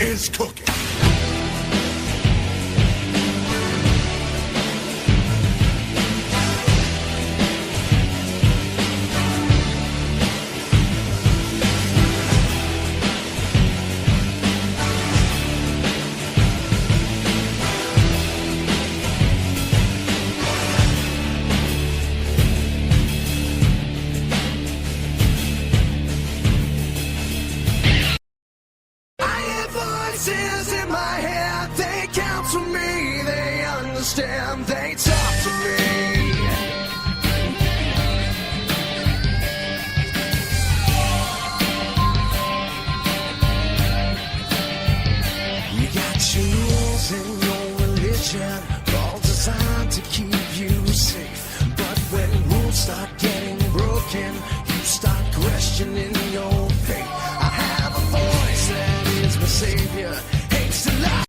is cooking. Voices in my head, they counsel me, they understand, they talk to me. You got your rules and your religion, all designed to keep you safe. But when rules start getting broken, you start questioning your faith. I have a voice that is my savior, hates to lie.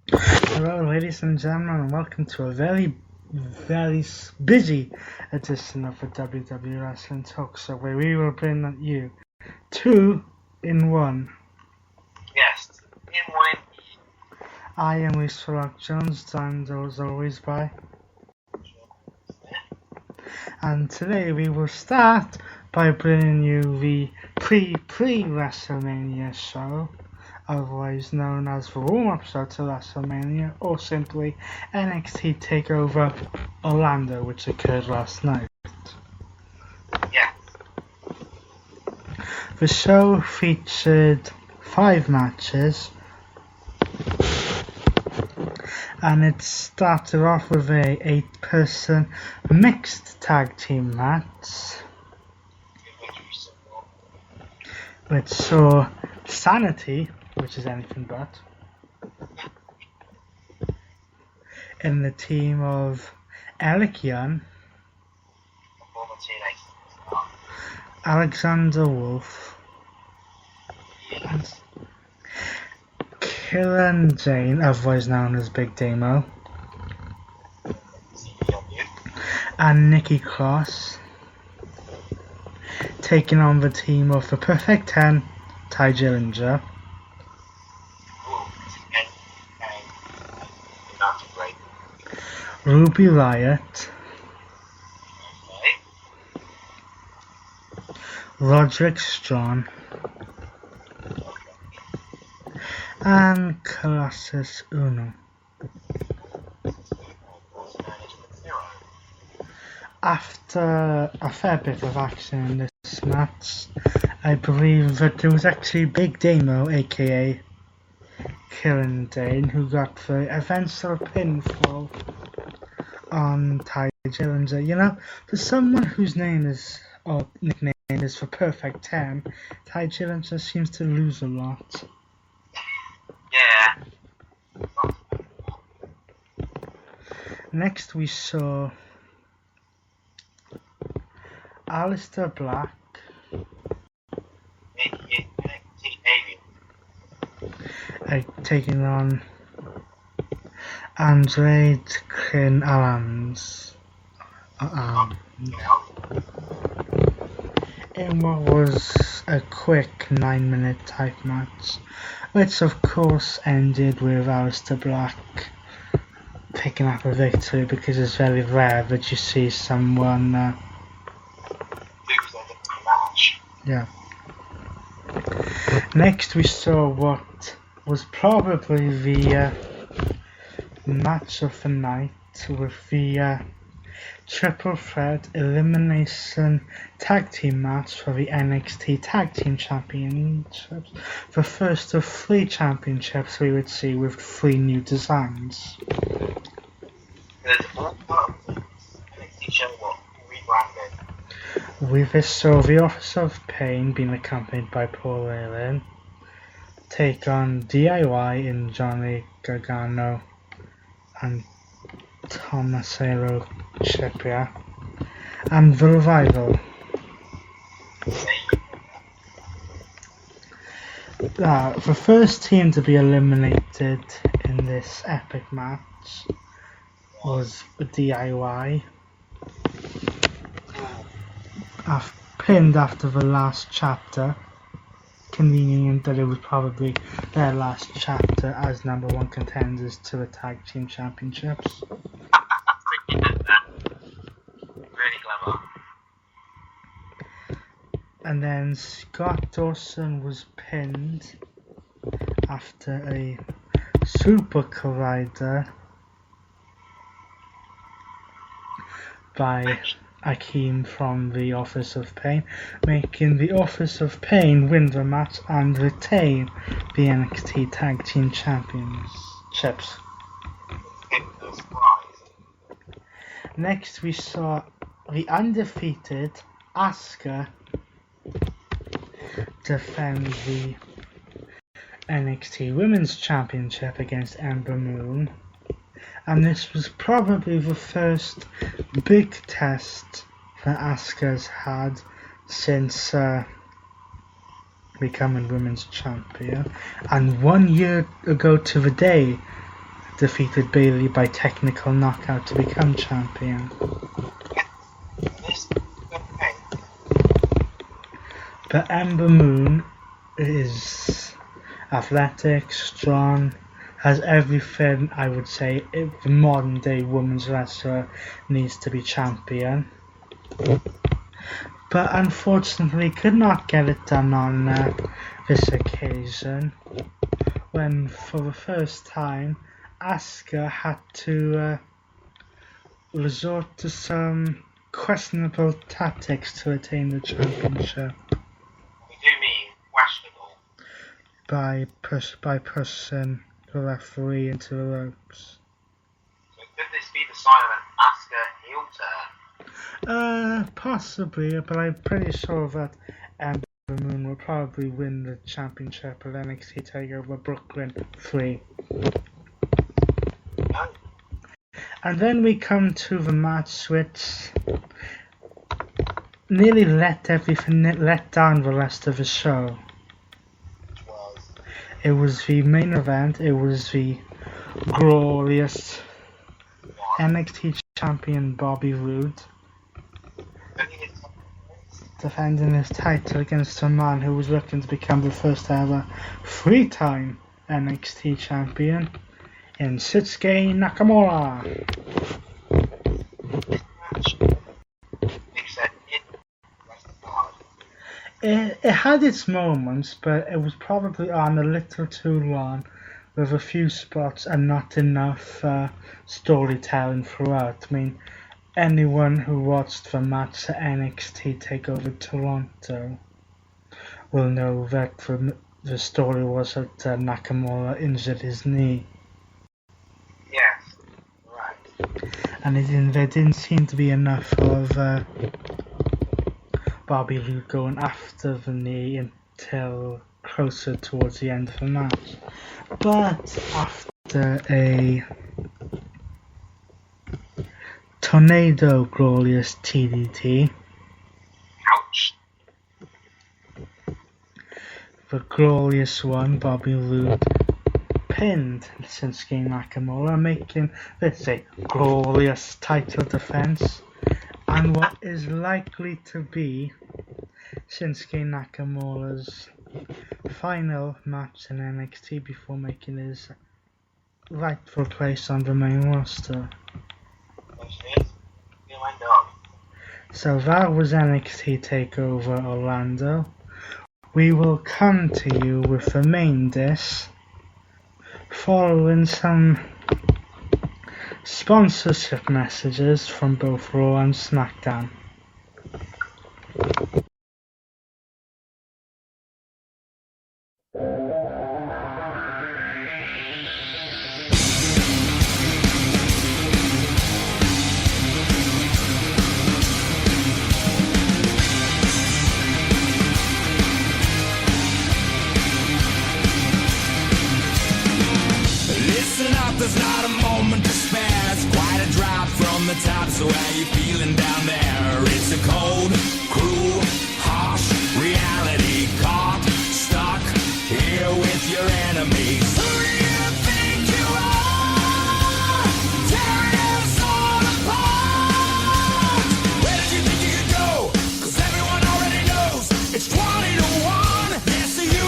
Hello ladies and gentlemen, and welcome to a very busy edition of the WWE Wrestling Talk Show, where we will bring you 2 in 1. Yes, in one. I am Mr. Rock Jones, joined as always by, and today we will start by bringing you the pre-Wrestlemania show, otherwise known as the warm-up show to Wrestlemania, or simply NXT TakeOver Orlando, which occurred last night. Yeah. The show featured 5 matches, and it started off with a 8-person mixed tag team match, which saw Sanity, which is anything but, in the team of Eric Young, Alexander Wolf, and Killian Jane, otherwise known as Big Damo, and Nikki Cross, taking on the team of the Perfect 10, Ty Dillinger, Ruby Riott, Roderick Strong, and Colossus Uno. After a fair bit of action in this match, I believe that there was actually Big Damo, aka Killian Dane, who got the eventual pinfall on Ty Dillinger. You know, for someone whose name is, or nickname is for Perfect 10, Ty Dillinger seems to lose a lot. Yeah. Next we saw Aleister Black taking on Andre Kin Alams in what was a quick 9-minute type match, which of course ended with Aleister Black picking up a victory, because it's very rare that you see someone yeah. Next we saw what was probably the match of the night, with the triple threat elimination tag team match for the NXT Tag Team Championships, the first of 3 championships we would see with 3 new designs. With this, so the Office of Pain being accompanied by Paul Heyman take on DIY in Johnny Gargano and Tommaso Ciampa, and the Revival. The first team to be eliminated in this epic match was DIY, pinned after the last chapter, convenient that it was probably their last chapter as number one contenders to the tag team championships. Really clever. And then Scott Dawson was pinned after a super collider by Akeem from the Office of Pain, making the Office of Pain win the match and retain the NXT Tag Team Championships. Next we saw the undefeated Asuka defend the NXT Women's Championship against Ember Moon, and this was probably the first big test that Asuka's had since becoming Women's Champion, and 1 year ago to the day defeated Bayley by technical knockout to become champion. But Ember Moon is athletic, strong, has everything I would say the modern day women's wrestler needs to be champion. But unfortunately could not get it done on this occasion, when for the first time Asuka had to resort to some questionable tactics to attain the championship. We do mean questionable. By pushing the referee into the ropes. So could this be the sign of an Asuka heel turn? Possibly, but I'm pretty sure that Ember Moon will probably win the championship at NXT TakeOver Brooklyn 3. No. And then we come to the match which nearly let down the rest of the show. It was the main event. It was the glorious NXT champion Bobby Roode defending his title against a man who was looking to become the first ever 3-time NXT champion in Shinsuke Nakamura. It had its moments, but it was probably on a little too long, with a few spots and not enough storytelling throughout. I mean, anyone who watched the match at NXT TakeOver Toronto will know that the story was that Nakamura injured his knee. Yes, right. And there didn't seem to be enough of Bobby Roode going after the knee until closer towards the end of the match. But after a tornado glorious TDT, Ouch. the glorious one, Bobby Roode pinned Shinsuke Nakamura, making this a glorious title defense. And what is likely to be Shinsuke Nakamura's final match in NXT before making his rightful place on the main roster. So that was NXT TakeOver Orlando. We will come to you with the main dish following some sponsorship messages from both Raw and SmackDown. Listen up, there's not a moment to spare. It's quite a drop from the top, so how you feeling down there? It's a cold, cruel, harsh reality. Caught, stuck here with your enemies. Who do you think you are? Tearing us all apart. Where did you think you could go? 'Cause everyone already knows it's 20 to 1. Yes, so you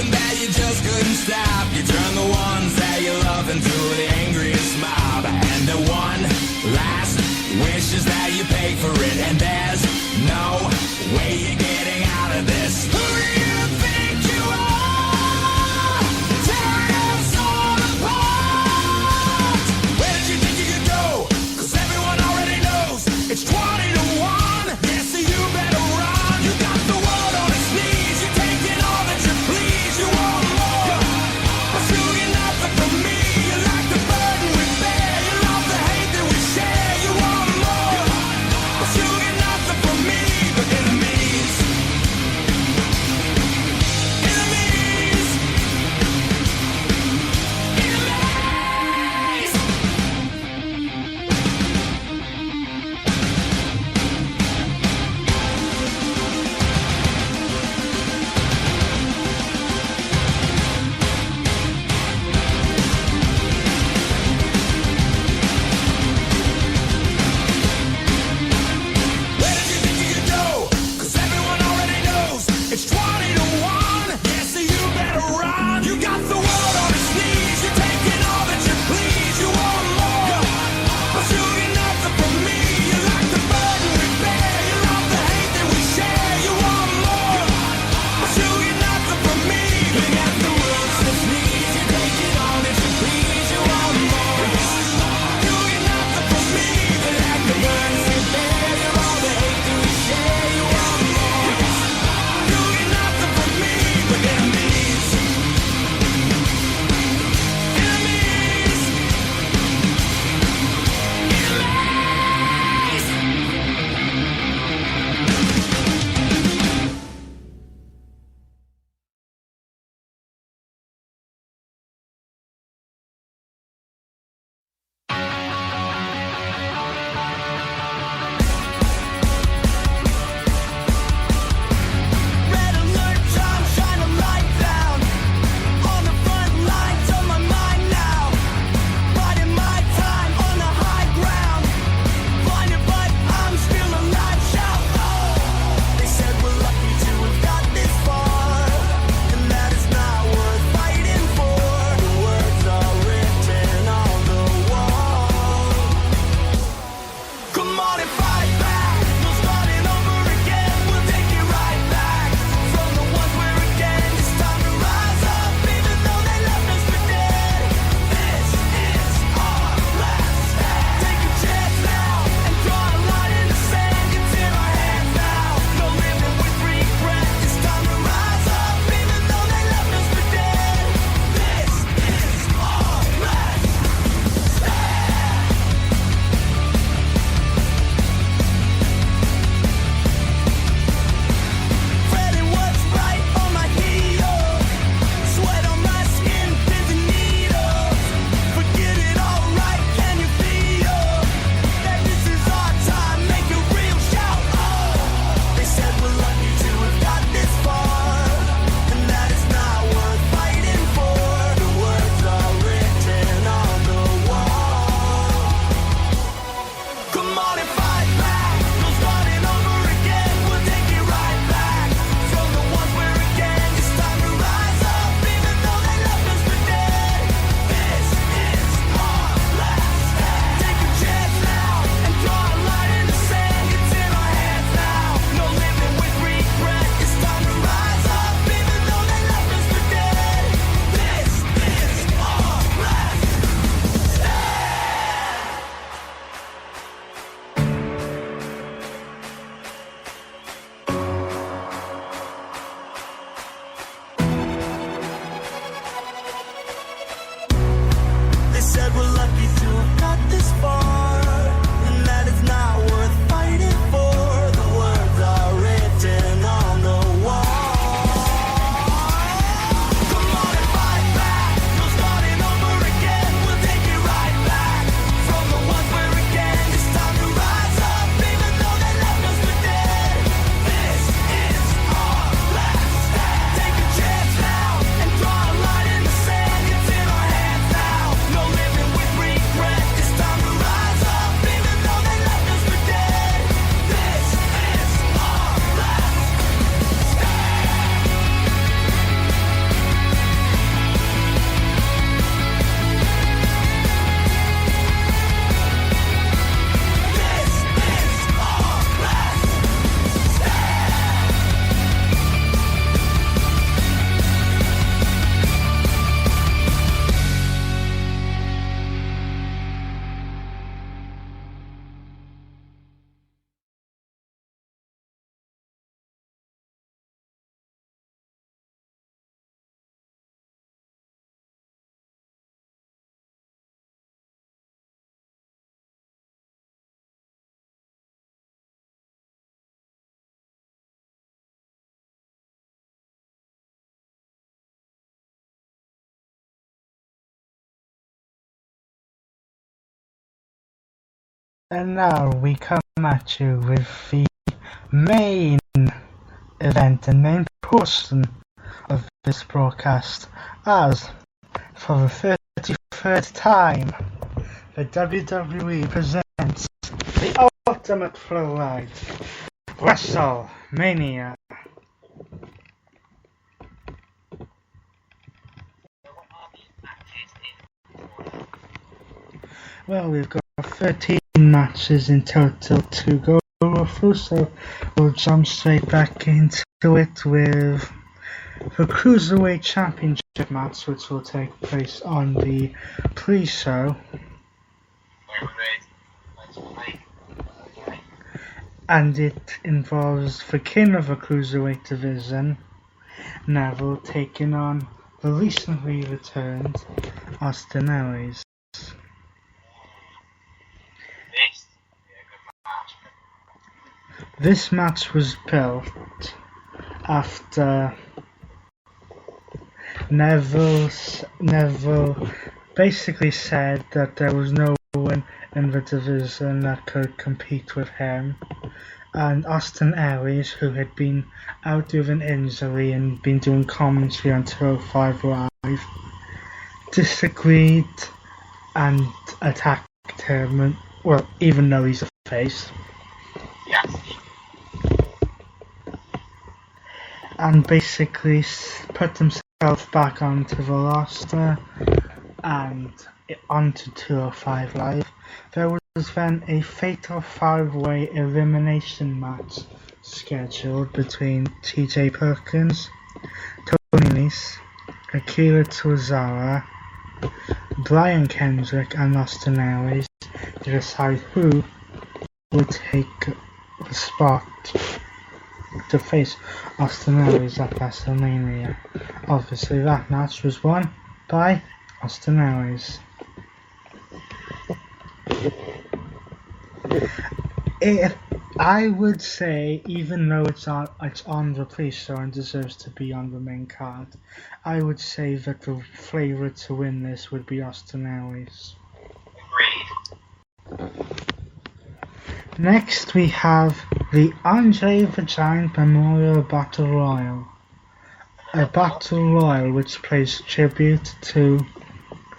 feeling that you just couldn't stop. You turn the ones that you love into the angriest mob. And the one last wish is that you pay for it. And there's no way you're getting out of this. Who do you think you are? Tearing us all apart. Where did you think you could go? 'Cause everyone already knows it's 20 to 1. Yeah, so you better run. You got the world on its knees. You're taking all that you please. You won't And now we come at you with the main event and main person of this broadcast, as for the 33rd time, the WWE presents the Ultimate Flow Ride, Wrestlemania. Well, we've got 13 matches in total to go through, so we'll jump straight back into it with the Cruiserweight Championship match, which will take place on the pre-show. And it involves the king of the Cruiserweight division, Neville, taking on the recently returned Austin Aries. This match was built after Neville basically said that there was no one in the division that could compete with him, and Austin Aries, who had been out with an injury and been doing commentary on 205 Live, disagreed and attacked him, well, even though he's a face. Yes. And basically put himself back onto the roster and onto 205 Live. There was then a fatal 5-way elimination match scheduled between TJ Perkins, Tony Nese, Akira Tozawa, Brian Kendrick and Austin Aries to decide who would take the spot to face Austin Aries at Wrestlemania. Obviously that match was won by Austin Aries. I would say, even though it's on the pre-show and deserves to be on the main card, I would say that the favourite to win this would be Austin Aries. Agreed. Next we have the Andre the Giant Memorial Battle Royal. A Battle Royal which pays tribute to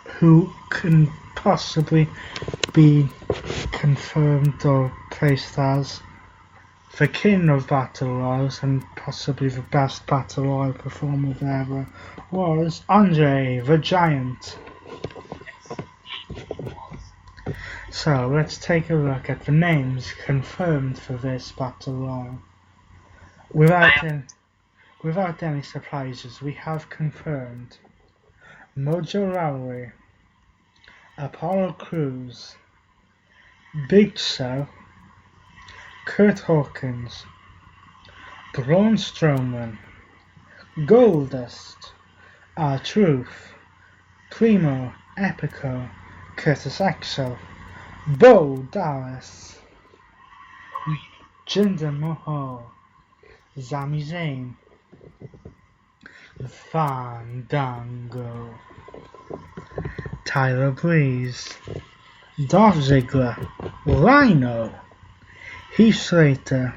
who can possibly be confirmed or placed as the king of Battle Royals and possibly the best Battle Royal performer there ever was, Andre the Giant. So let's take a look at the names confirmed for this Battle Royal. Without any surprises, we have confirmed Mojo Rawley, Apollo Crews, Big Show, Kurt Hawkins, Braun Strowman, Goldust, R-Truth, Primo, Epico, Curtis Axel, Bo Dallas, Jinder Mahal, Sami Zayn, Fandango, Tyler Breeze, Dolph Ziggler, Rhino, Heath Slater,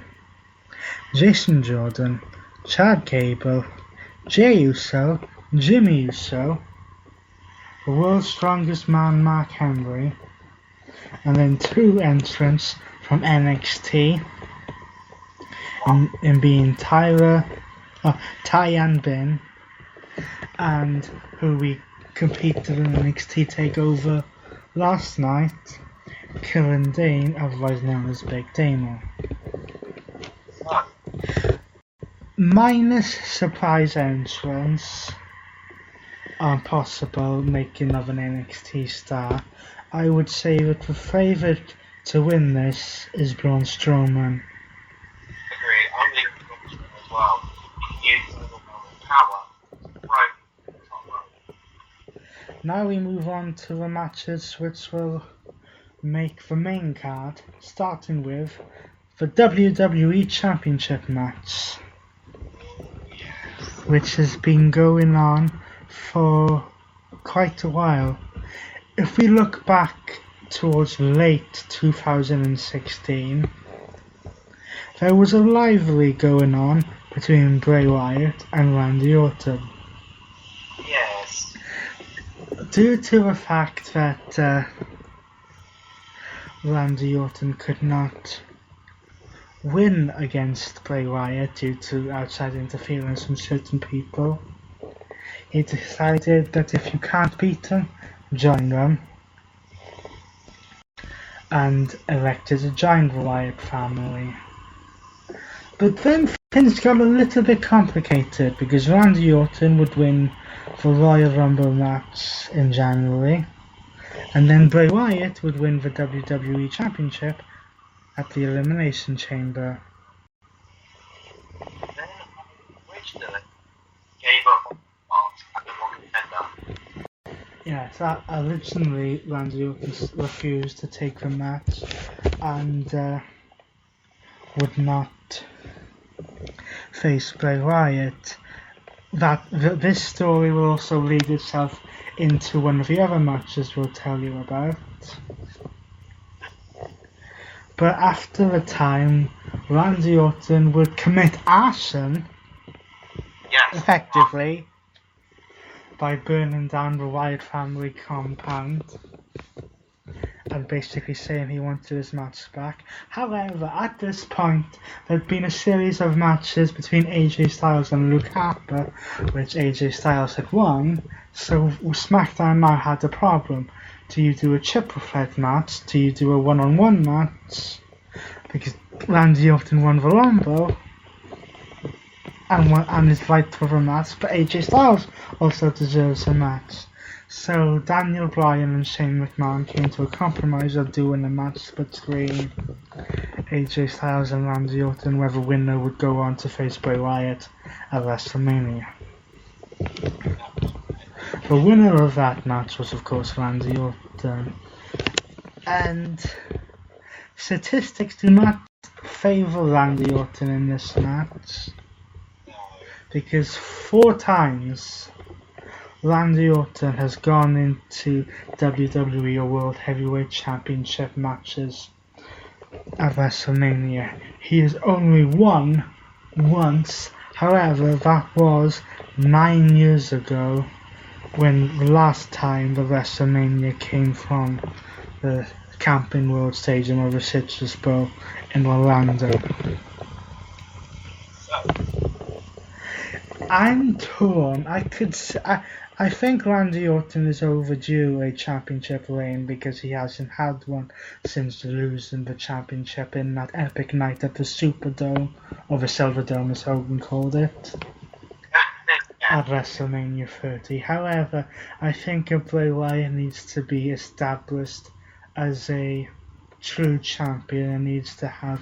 Jason Jordan, Chad Gable, Jey Uso, Jimmy Uso, the World's Strongest Man Mark Henry, and then 2 entrants from NXT, in being Tyan Bin, and who we competed in NXT TakeOver last night, Killian Dane, otherwise known as Big Damo. Minus surprise entrance and possible making of an NXT star, I would say that the favourite to win this is Braun Strowman. Agreed. I'm leaving Braun Strowman as well. He uses a little bit of power. Right. Now we move on to the matches which will make the main card, starting with the WWE Championship match, which has been going on for quite a while. If we look back towards late 2016, there was a rivalry going on between Bray Wyatt and Randy Orton. Yes. Due to the fact that Randy Orton could not win against Bray Wyatt due to outside interference from certain people, he decided that if you can't beat them, join them, and elected to join the Wyatt family. But then things got a little bit complicated because Randy Orton would win the Royal Rumble match in January, and then Bray Wyatt would win the WWE Championship at the Elimination Chamber. Then originally gave up on the one contender. Yes, originally Randy Orton refused to take the match and would not face Bray Wyatt. This story will also lead itself into one of the other matches we'll tell you about. But after a time, Randy Orton would commit arson, effectively, by burning down the Wyatt family compound and basically saying he wanted his match back. However, at this point, there'd been a series of matches between AJ Styles and Luke Harper, which AJ Styles had won, so SmackDown now had a problem. Do you do a triple threat match? Do you do a one-on-one match? Because Randy Orton won the Rumble and is right for the match, but AJ Styles also deserves a match. So Daniel Bryan and Shane McMahon came to a compromise of doing a match between AJ Styles and Randy Orton, where the winner would go on to face Bray Wyatt at WrestleMania. The winner of that match was, of course, Randy Orton. And statistics do not favour Randy Orton in this match, because 4 times Randy Orton has gone into WWE or World Heavyweight Championship matches at WrestleMania. He has only won once, however that was 9 years ago, when the last time the WrestleMania came from the Camping World Stadium of the Citrus Bowl in Orlando. I'm torn. I think Randy Orton is overdue a championship reign because he hasn't had one since losing the championship in that epic night at the Superdome, or the Silverdome as Hogan called it, at WrestleMania 30. However, I think Bray Wyatt needs to be established as a true champion and needs to have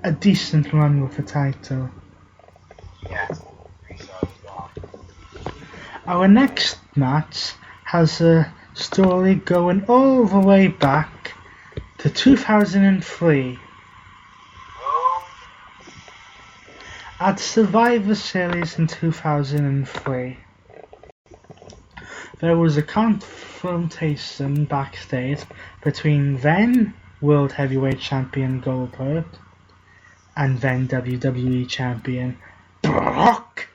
a decent run with the title. Yes. Our next match has a story going all the way back to 2003. At Survivor Series in 2003, there was a confrontation backstage between then World Heavyweight Champion Goldberg and then WWE Champion Brock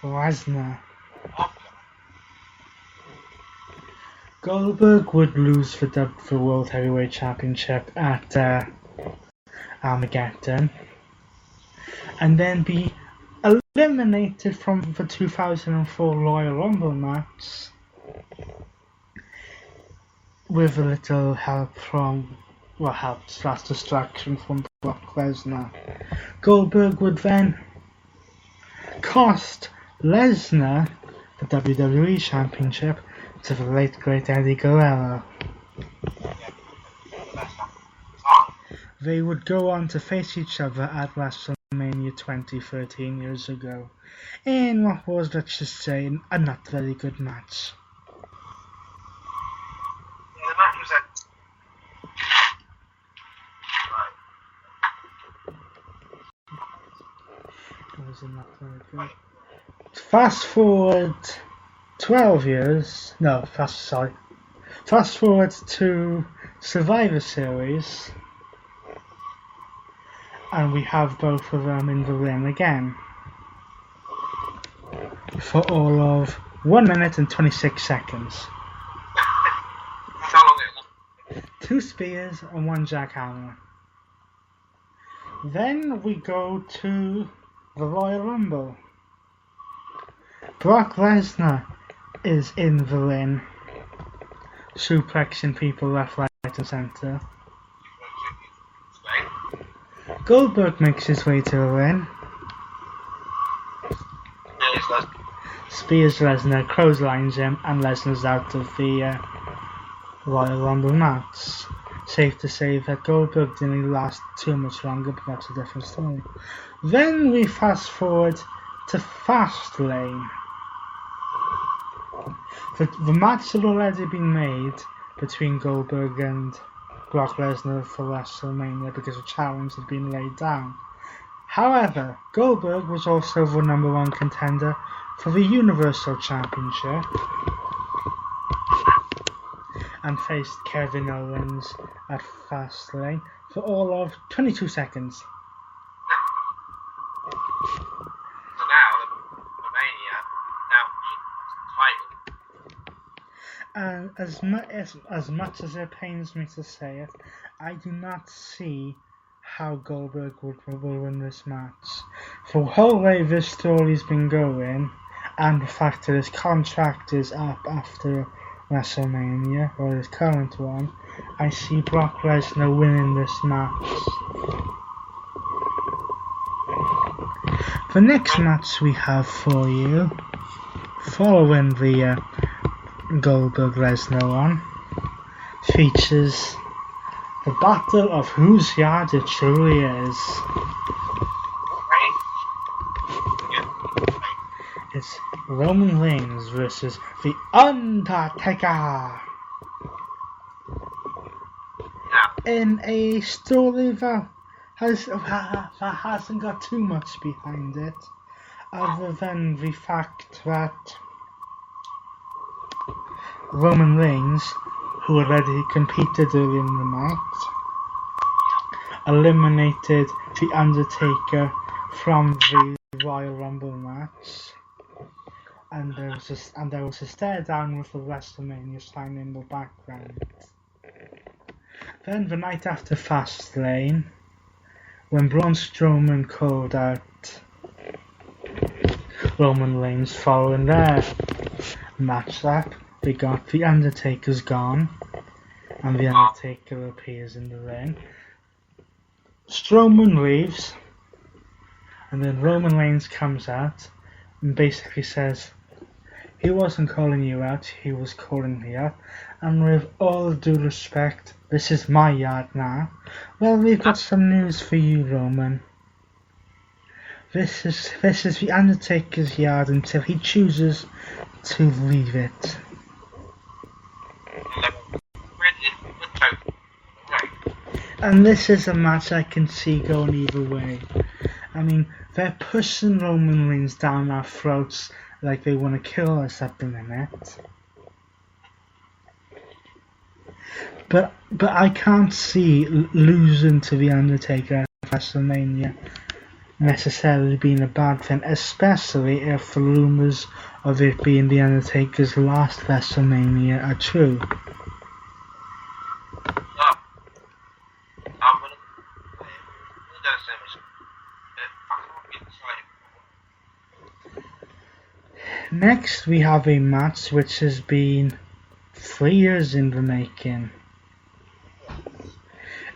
Lesnar. Goldberg would lose the World Heavyweight Championship at Armageddon and then be eliminated from the 2004 Royal Rumble match with a little help from, distraction from Brock Lesnar. Goldberg would then cost Lesnar the WWE Championship to the late great Eddie Guerrero. They would go on to face each other at WrestleMania 2013 years ago, in what was, let's just say, a not very good match. Yeah, the match was It was not very good. Fast forward 12 years, fast forward to Survivor Series, and we have both of them in the ring again for all of 1 minute and 26 seconds. How long is it? 2 spears and 1 jackhammer. Then we go to the Royal Rumble. Brock Lesnar is in the ring, suplexing people left, right and centre. Goldberg makes his way to the ring. Spears Lesnar, clotheslines him, and Lesnar's out of the Royal Rumble match. Safe to say that Goldberg didn't last too much longer, but that's a different story. Then we fast forward to Fastlane. The match had already been made between Goldberg and Brock Lesnar for WrestleMania because a challenge had been laid down. However, Goldberg was also the #1 contender for the Universal Championship and faced Kevin Owens at Fastlane for all of 22 seconds. So now, the Mania now And as much as it pains me to say it, I do not see how Goldberg will win this match. For the whole way this story's been going, and the fact that his contract is up after WrestleMania, or his current one, I see Brock Lesnar winning this match. The next match we have for you, following the Goldberg Lesnar one, features the battle of whose yard it truly is. It's Roman Reigns versus The Undertaker in a story that hasn't got too much behind it, other than the fact that Roman Reigns, who already competed early in the night, eliminated The Undertaker from the Royal Rumble match, and there was a stare down with the Wrestlemania sign in the background. Then the night after Fastlane, when Braun Strowman called out Roman Reigns following their matchup, they got The Undertaker's gone, and The Undertaker appears in the ring. Strowman leaves, and then Roman Reigns comes out and basically says, he wasn't calling you out, he was calling me out, and with all due respect, this is my yard now. Well, we've got some news for you, Roman. This is The Undertaker's yard until he chooses to leave it. And this is a match I can see going either way. I mean, they're pushing Roman Reigns down our throats like they want to kill us at the minute. But I can't see losing to The Undertaker at WrestleMania necessarily being a bad thing, especially if the rumours of it being The Undertaker's last WrestleMania are true. Next, we have a match which has been 3 years in the making.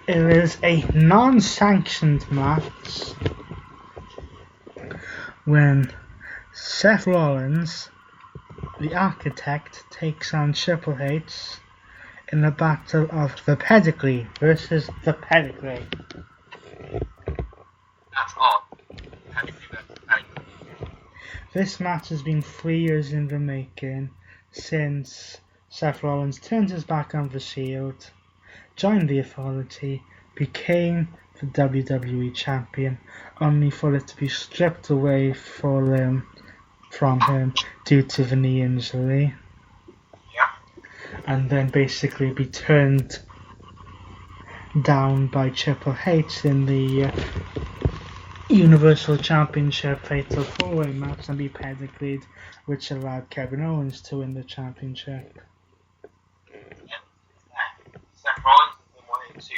It is a non-sanctioned match when Seth Rollins, the Architect, takes on Triple H in a battle of the Pedigree versus the Pedigree. That's odd. This match has been 3 years in the making since Seth Rollins turned his back on the Shield, joined the Authority, became the WWE Champion, only for it to be stripped away from him due to the knee injury, and then basically be turned down by Triple H in the Universal Championship Fatal 4-Way match and be pedigreed, which allowed Kevin Owens to win the championship. Seth Rollins has been wanting to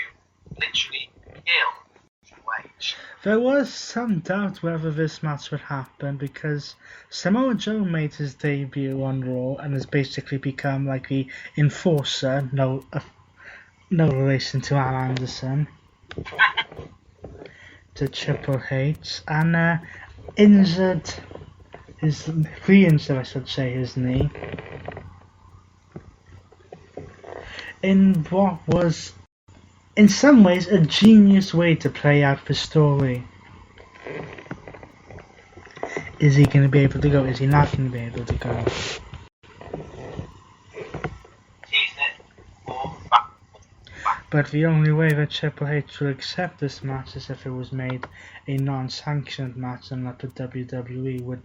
literally kill Triple H. There was some doubt whether this match would happen because Samoa Joe made his debut on Raw and has basically become like the enforcer, no relation to Al Anderson, to Triple H, and re-injured, I should say, his knee in what was in some ways a genius way to play out the story. Is he going to be able to go? Is he not going to be able to go? But the only way that Triple H would accept this match is if it was made a non-sanctioned match and that the WWE would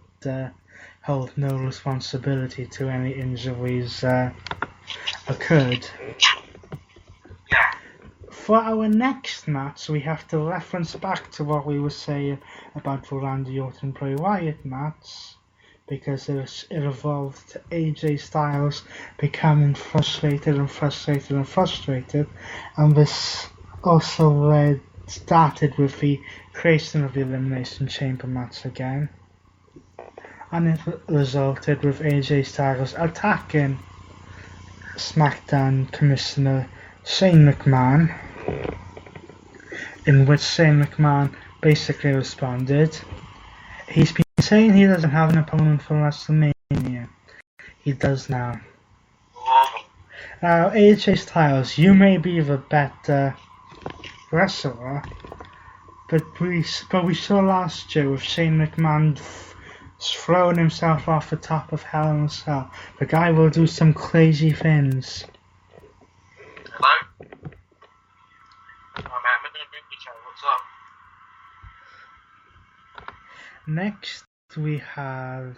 hold no responsibility to any injuries occurred. For our next match, we have to reference back to what we were saying about the Randy Orton Bray Wyatt match, because it evolved to AJ Styles becoming frustrated, and this also started with the creation of the Elimination Chamber match again, and it resulted with AJ Styles attacking SmackDown Commissioner Shane McMahon, in which Shane McMahon basically responded. He's been saying he doesn't have an opponent for WrestleMania. He does now. Now, AJ Styles, you may be the better wrestler, but we saw last year with Shane McMahon throwing himself off the top of Hell in a Cell. The guy will do some crazy things. Hello? What's up? Next, we have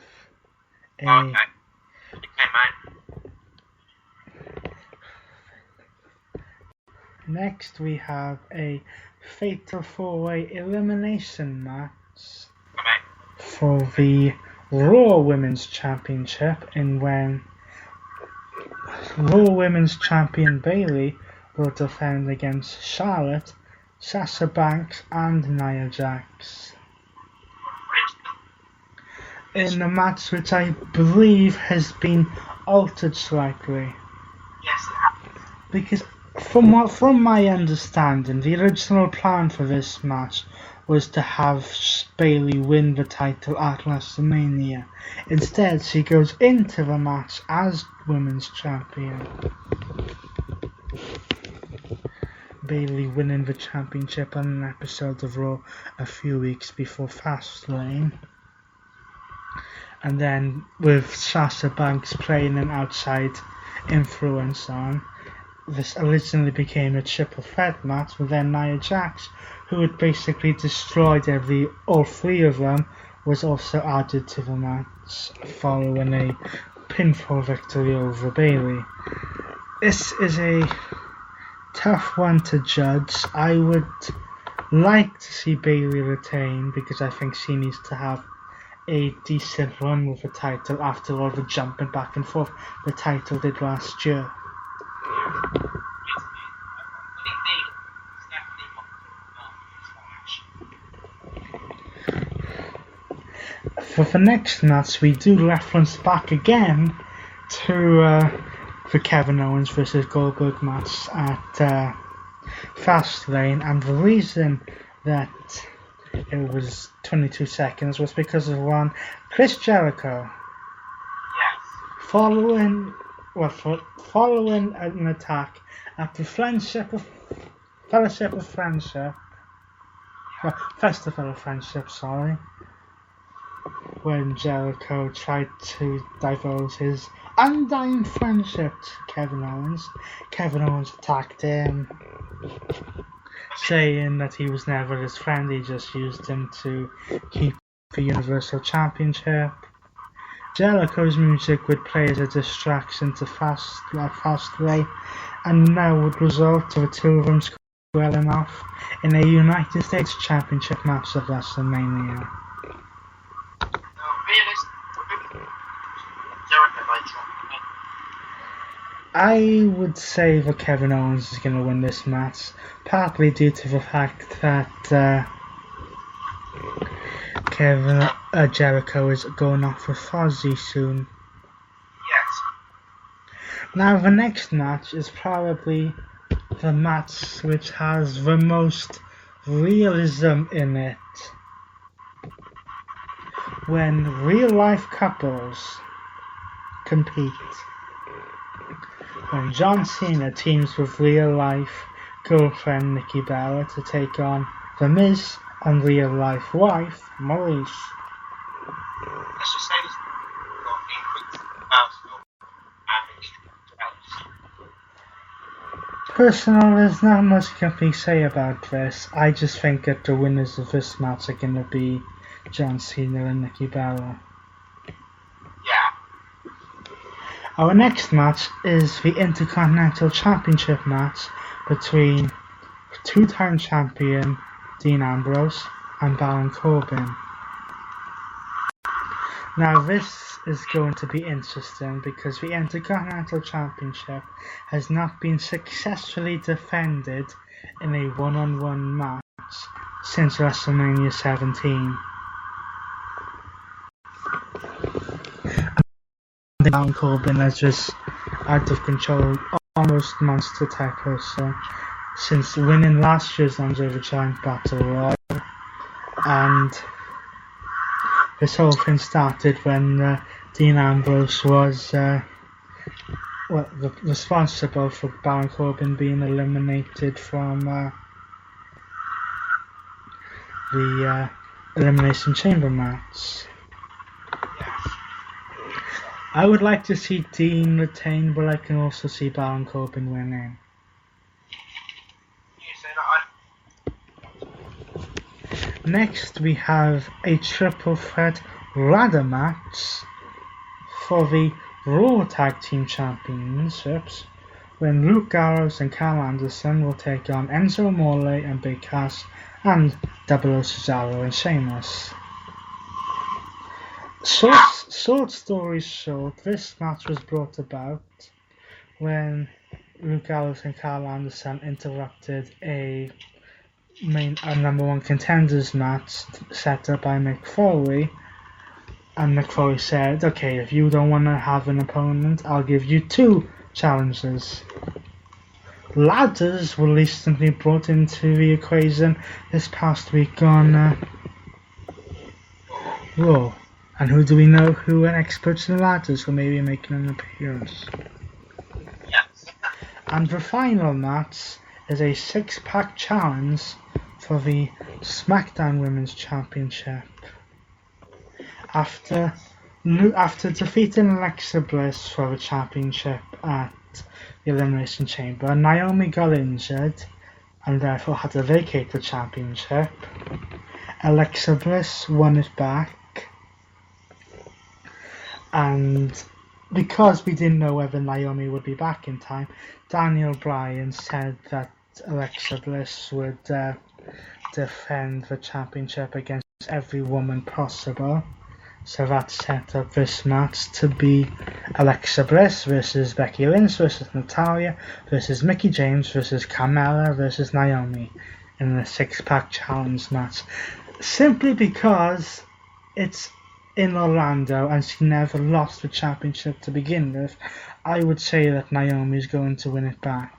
a... Okay. Okay, mate. Next, we have a Fatal 4-Way Elimination match for the Raw Women's Championship, in when Raw Women's Champion Bayley will defend against Charlotte, Sasha Banks, and Nia Jax in a match which I believe has been altered slightly. Yes, it has. Because from my understanding, the original plan for this match was to have Bayley win the title at WrestleMania. Instead, she goes into the match as Women's Champion. Bayley winning the championship on an episode of Raw a few weeks before Fastlane. And then with Sasha Banks playing an outside influence on, this originally became a triple threat match with then Nia Jax, who had basically destroyed all three of them, was also added to the match following a pinfall victory over Bayley. This is a tough one to judge. I would like to see Bayley retain because I think she needs to have a decent run with the title after all the jumping back and forth the title did last year. For the next match, we do reference back again to the Kevin Owens vs Goldberg match at Fastlane, and the reason that it was 22 seconds was because of one Chris Jericho. Yes. Following an attack at the Fellowship of Festival of Friendship, when Jericho tried to divulge his undying friendship to Kevin Owens. Kevin Owens attacked him, saying that he was never his friend, he just used him to keep the Universal Championship. Jericho's music would play as a distraction to Fastlane, and now would result to the two of them squaring off in a United States Championship match of WrestleMania. I would say that Kevin Owens is going to win this match, partly due to the fact that Jericho is going off with Fozzy soon. Yes. Now the next match is probably the match which has the most realism in it. When real life couples compete. When John Cena teams with real life girlfriend Nikki Bella to take on The Miz and real life wife Maurice. Let's just say this got increased personal and extreme. Personally, there's not much I can say about this. I just think that the winners of this match are going to be John Cena and Nikki Bella. Yeah. Our next match is the Intercontinental Championship match between two-time champion Dean Ambrose and Baron Corbin. Now this is going to be interesting because the Intercontinental Championship has not been successfully defended in a one-on-one match since WrestleMania 17. Baron Corbin is just out of control, almost monster type person, since winning last year's Andre the Giant Battle Royal, and this whole thing started when Dean Ambrose was responsible for Baron Corbin being eliminated from the Elimination Chamber match. I would like to see Dean retain, but I can also see Baron Corbin winning. Next, we have a triple threat ladder match for the Raw Tag Team Championships, when Luke Gallows and Carl Anderson will take on Enzo Amore and Big Cass and Double O Cesaro and Sheamus. Short story short, this match was brought about when Luke Gallows and Carl Anderson interrupted a number one contenders match set up by Mick Foley, and Mick Foley said, okay, if you don't want to have an opponent, I'll give you two challenges. Ladders were recently brought into the equation this past week on Raw. And who do we know who are experts in ladders who may be making an appearance? Yes. And the final match is a six-pack challenge for the SmackDown Women's Championship. After defeating Alexa Bliss for the championship at the Elimination Chamber, Naomi got injured and therefore had to vacate the championship. Alexa Bliss won it back. And because we didn't know whether Naomi would be back in time, Daniel Bryan said that Alexa Bliss would defend the championship against every woman possible. So that set up this match to be Alexa Bliss versus Becky Lynch versus Natalya versus Mickie James versus Carmella versus Naomi in a six-pack challenge match. Simply because it's in Orlando and she never lost the championship to begin with, I would say that Naomi is going to win it back.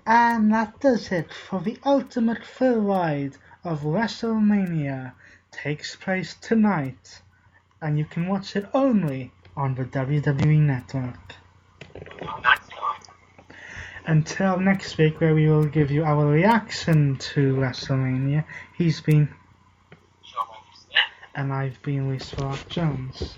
And that does it for the ultimate thrill ride of WrestleMania. Takes place tonight, and you can watch it only on the WWE Network. Until next week, where we will give you our reaction to WrestleMania, he's been... And I've been Reese Rock Jones.